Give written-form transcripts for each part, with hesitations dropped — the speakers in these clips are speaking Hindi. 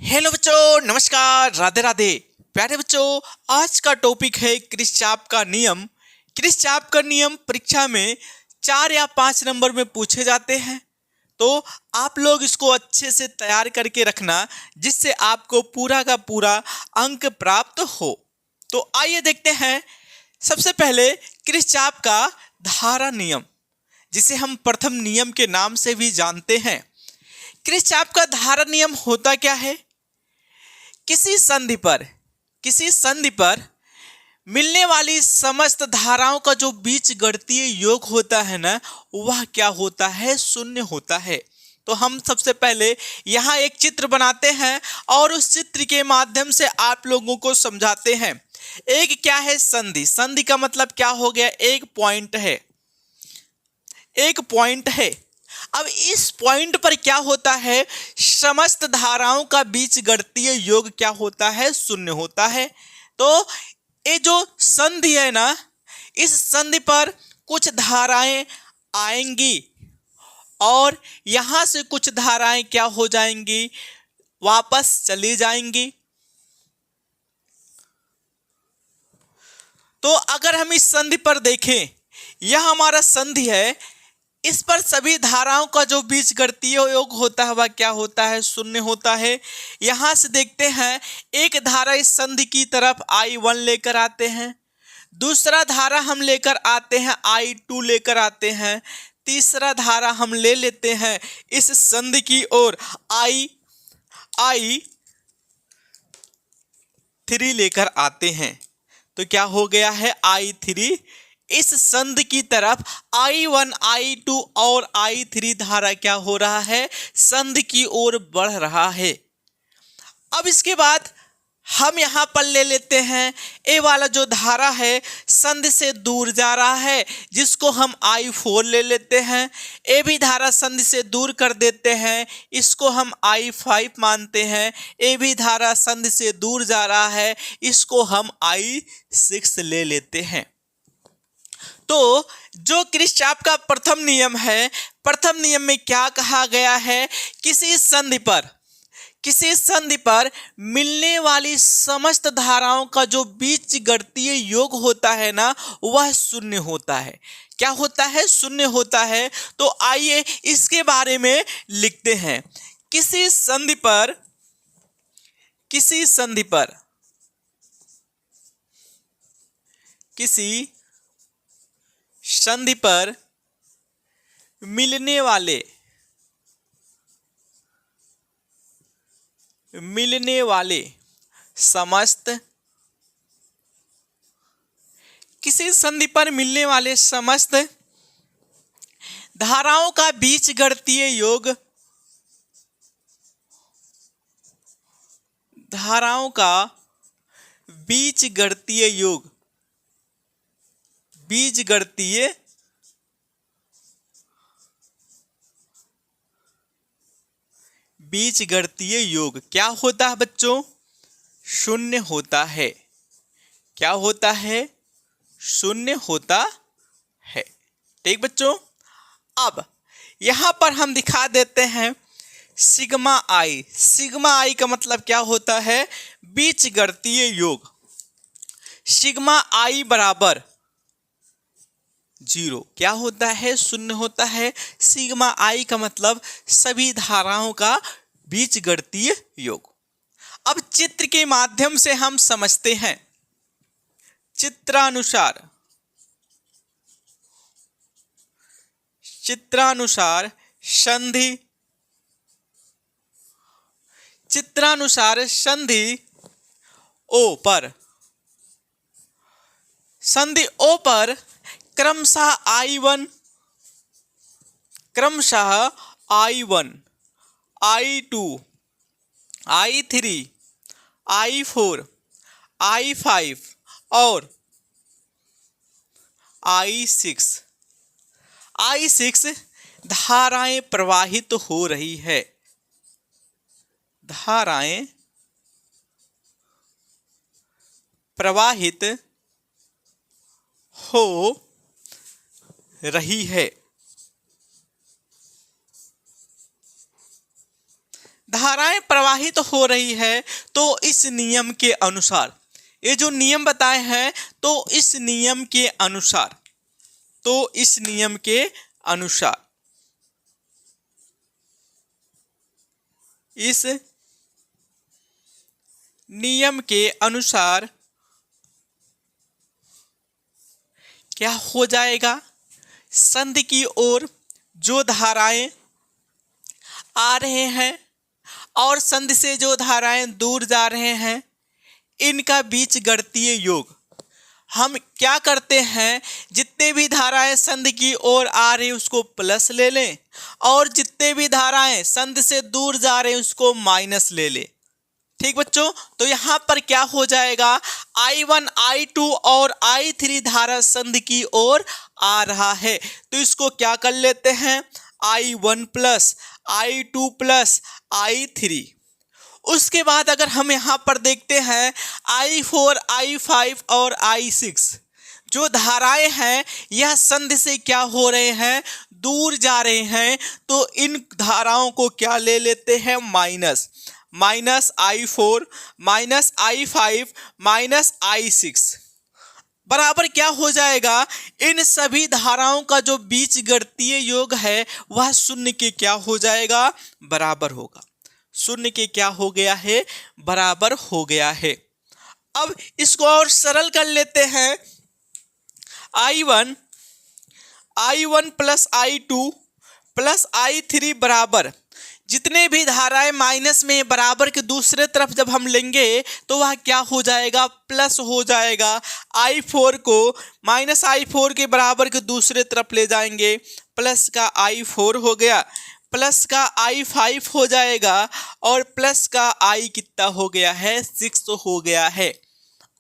हेलो बच्चों, नमस्कार, राधे राधे। प्यारे बच्चों, आज का टॉपिक है किरचॉफ का नियम। किरचॉफ का नियम परीक्षा में 4 या 5 नंबर में पूछे जाते हैं, तो आप लोग इसको अच्छे से तैयार करके रखना, जिससे आपको पूरा का पूरा अंक प्राप्त हो। तो आइए देखते हैं। सबसे पहले किरचॉफ का धारा नियम, जिसे हम प्रथम नियम के नाम से भी जानते हैं। किरचॉफ का धारा नियम होता क्या है? किसी संधि पर मिलने वाली समस्त धाराओं का जो बीजगणितीय योग होता है ना, वह क्या होता है? शून्य होता है। तो हम सबसे पहले यहाँ एक चित्र बनाते हैं और उस चित्र के माध्यम से आप लोगों को समझाते हैं। एक क्या है? संधि। संधि का मतलब क्या हो गया? एक पॉइंट है, एक पॉइंट है। अब इस पॉइंट पर क्या होता है? समस्त धाराओं का बीजगणितीय योग क्या होता है? शून्य होता है। तो ये जो संधि है ना, इस संधि पर कुछ धाराएं आएंगी और यहां से कुछ धाराएं क्या हो जाएंगी? वापस चली जाएंगी। तो अगर हम इस संधि पर देखें, यह हमारा संधि है। इस पर सभी धाराओं का जो बीजगणितीय योग होता है वह क्या होता है? शून्य होता है। यहां से देखते हैं, एक धारा इस संधि की तरफ I1 लेकर आते हैं, दूसरा धारा हम लेकर आते हैं I2 लेकर आते हैं, तीसरा धारा हम ले लेते हैं इस संधि की ओर I3 लेकर आते हैं। तो क्या हो गया है? I3 इस संधि की तरफ I1, I2 और I3 धारा क्या हो रहा है? संधि की ओर बढ़ रहा है। अब इसके बाद हम यहाँ पर ले लेते हैं, ए वाला जो धारा है संधि से दूर जा रहा है, जिसको हम I4 ले लेते हैं। ए भी धारा संधि से दूर कर देते हैं, इसको हम I5 मानते हैं। ए भी धारा संधि से दूर जा रहा है, इसको हम I6 ले लेते हैं। तो जो किरचॉफ का प्रथम नियम है, प्रथम नियम में क्या कहा गया है? किसी संधि पर मिलने वाली समस्त धाराओं का जो बीजगणितीय योग होता है ना, वह शून्य होता है। क्या होता है? शून्य होता है। तो आइए इसके बारे में लिखते हैं। किसी संधि पर मिलने वाले समस्त धाराओं का बीजगणितीय योग बीजगणितीय योग क्या होता है बच्चों? शून्य होता है। क्या होता है? शून्य होता है। ठीक बच्चों, अब यहां पर हम दिखा देते हैं सिग्मा आई। सिग्मा आई का मतलब क्या होता है? बीजगणितीय योग। सिग्मा आई बराबर 0 क्या होता है? शून्य होता है। सिग्मा आई का मतलब सभी धाराओं का बीजगणितीय योग। अब चित्र के माध्यम से हम समझते हैं। चित्रानुसार संधि ओ पर क्रमशः I1, I2, I3, I4, I5 और I6 धाराएं प्रवाहित हो रही है। धाराएं प्रवाहित हो रही है। धाराएं प्रवाहित हो रही है, तो इस नियम के अनुसार, ये जो नियम बताए हैं, तो इस नियम के अनुसार, तो इस नियम के अनुसार, इस नियम के अनुसार क्या हो जाएगा, संधि की ओर जो धाराएं आ रहे हैं और संधि से जो धाराएं दूर जा रहे हैं, इनका बीच गणितीय योग। हम क्या करते हैं, जितने भी धाराएं संधि की ओर आ रही उसको प्लस ले लें और जितने भी धाराएं संधि से दूर जा रहे हैं उसको माइनस ले लें। ठीक बच्चों, तो यहाँ पर क्या हो जाएगा, I1, I2 और I3 धारा संधि की ओर आ रहा है, तो इसको क्या कर लेते हैं, I1 plus I2 plus I3। उसके बाद अगर हम यहाँ पर देखते हैं I4, I5 और I6, जो धाराएं हैं यह संधि से क्या हो रहे हैं, दूर जा रहे हैं, तो इन धाराओं को क्या ले लेते हैं, minus, minus I4 minus I5 minus I6 बराबर क्या हो जाएगा, इन सभी धाराओं का जो बीज गणितीय योग है वह शून्य के क्या हो जाएगा, बराबर होगा। शून्य के क्या हो गया है, बराबर हो गया है। अब इसको और सरल कर लेते हैं, I1 plus I2 plus I3 बराबर, जितने भी धाराएं माइनस में बराबर के दूसरे तरफ जब हम लेंगे तो वह क्या हो जाएगा, प्लस हो जाएगा। I4 को माइनस I4 के बराबर के दूसरे तरफ ले जाएंगे, प्लस का I4 हो गया, प्लस का I5 हो जाएगा और प्लस का I कितना हो गया है, 6 हो गया है।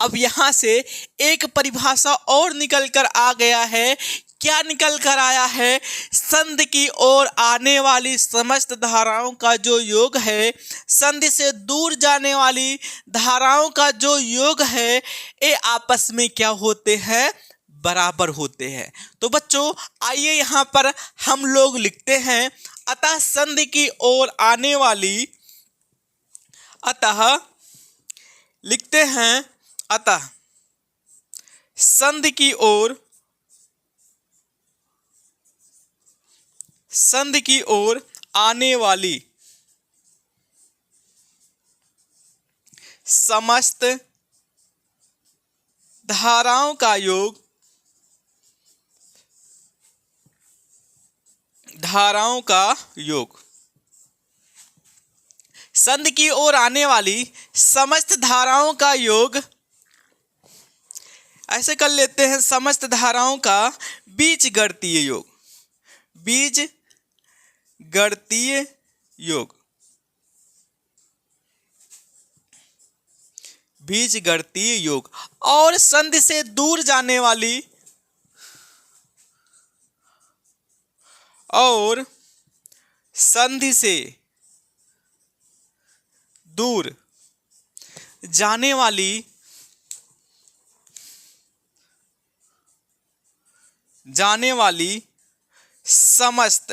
अब यहाँ से एक परिभाषा और निकल कर आ गया है, क्या निकल कर आया है, संधि की ओर आने वाली समस्त धाराओं का जो योग है, संधि से दूर जाने वाली धाराओं का जो योग है, ये आपस में क्या होते हैं, बराबर होते हैं। तो बच्चों आइए यहाँ पर हम लोग लिखते हैं, अतः संधि की ओर आने वाली, अतः लिखते हैं, अतः संधि की ओर, संधि की ओर आने वाली समस्त धाराओं का योग, धाराओं का योग, संधि की ओर आने वाली समस्त धाराओं का योग, ऐसे कर लेते हैं, समस्त धाराओं का बीज गणितीय योग, बीज गणितीय योग, बीज गणितीय योग, और संधि से दूर जाने वाली, और संधि से दूर जाने वाली समस्त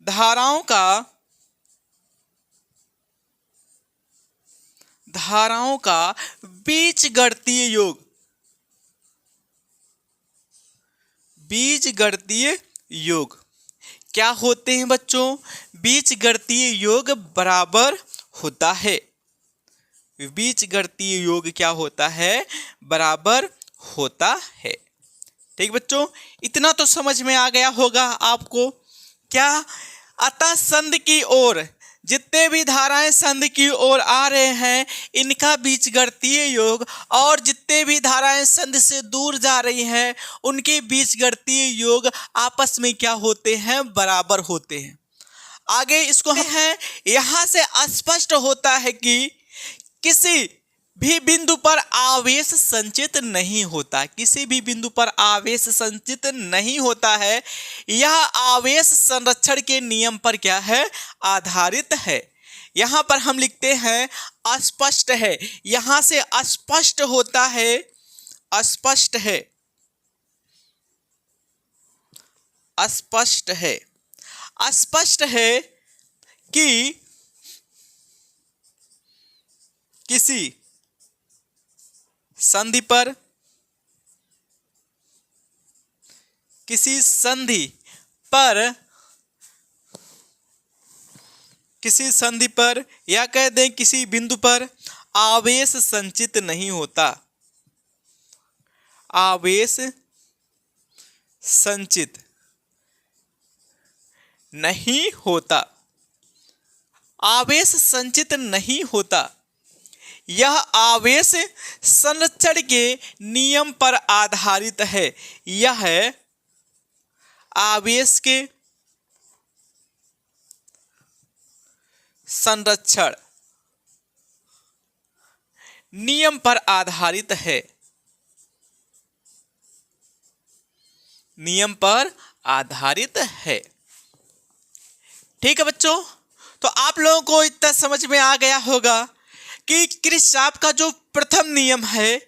धाराओं का बीज गणितीय योग, बीज गणितीय योग क्या होते हैं बच्चों, बीज गणितीय योग बराबर होता है, बीज गणितीय योग क्या होता है, बराबर होता है। ठीक बच्चों, इतना तो समझ में आ गया होगा आपको। क्या, अतः संधि की ओर जितने भी धाराएं संधि की ओर आ रहे हैं इनका बीज गणितीय योग, और जितने भी धाराएं संधि से दूर जा रही हैं उनके बीज गणितीय योग आपस में क्या होते हैं, बराबर होते हैं। आगे इसको है, यहां से स्पष्ट होता है कि किसी भी बिंदु पर आवेश संचित नहीं होता, किसी भी बिंदु पर आवेश संचित नहीं होता है। यह आवेश संरक्षण के नियम पर क्या है, आधारित है। यहाँ पर हम लिखते हैं अस्पष्ट है, यहाँ से अस्पष्ट होता है, अस्पष्ट है, अस्पष्ट है, अस्पष्ट है कि किसी संधि पर या कह दें किसी बिंदु पर आवेश संचित नहीं होता। आवेश संचित नहीं होता। आवेश संचित नहीं होता। यह आवेश संरक्षण के नियम पर आधारित है। यह आवेश के संरक्षण नियम पर आधारित है। नियम पर आधारित है। ठीक है बच्चों, तो आप लोगों को इतना समझ में आ गया होगा कि किरचॉफ का जो प्रथम नियम है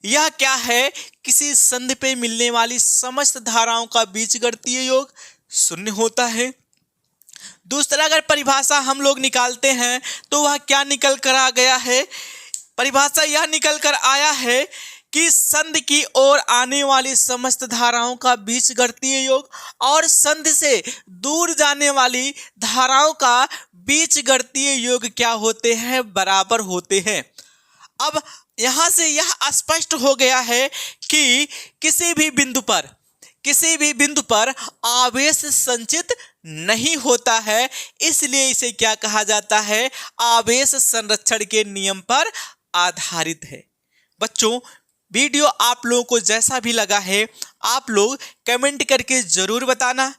यह क्या है, किसी संधि पे मिलने वाली समस्त धाराओं का बीजगणितीय योग शून्य होता है। दूसरा अगर परिभाषा हम लोग निकालते हैं तो वह क्या निकल कर आ गया है, परिभाषा यह निकल कर आया है कि संधि की ओर आने वाली समस्त धाराओं का बीजगणितीय योग और संधि से दूर जाने वाली धाराओं का बीजगणितीय योग क्या होते हैं, बराबर होते हैं। अब यहां से यह स्पष्ट हो गया है कि किसी भी बिंदु पर आवेश संचित नहीं होता है, इसलिए इसे क्या कहा जाता है, आवेश संरक्षण के नियम पर आधारित है। बच्चों, वीडियो आप लोगों को जैसा भी लगा है आप लोग कमेंट करके जरूर बताना।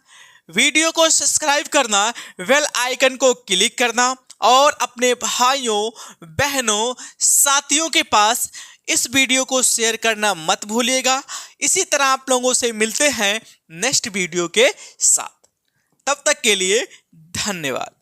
वीडियो को सब्सक्राइब करना, बेल आइकन को क्लिक करना और अपने भाइयों, बहनों, साथियों के पास इस वीडियो को शेयर करना मत भूलिएगा। इसी तरह आप लोगों से मिलते हैं नेक्स्ट वीडियो के साथ। तब तक के लिए धन्यवाद।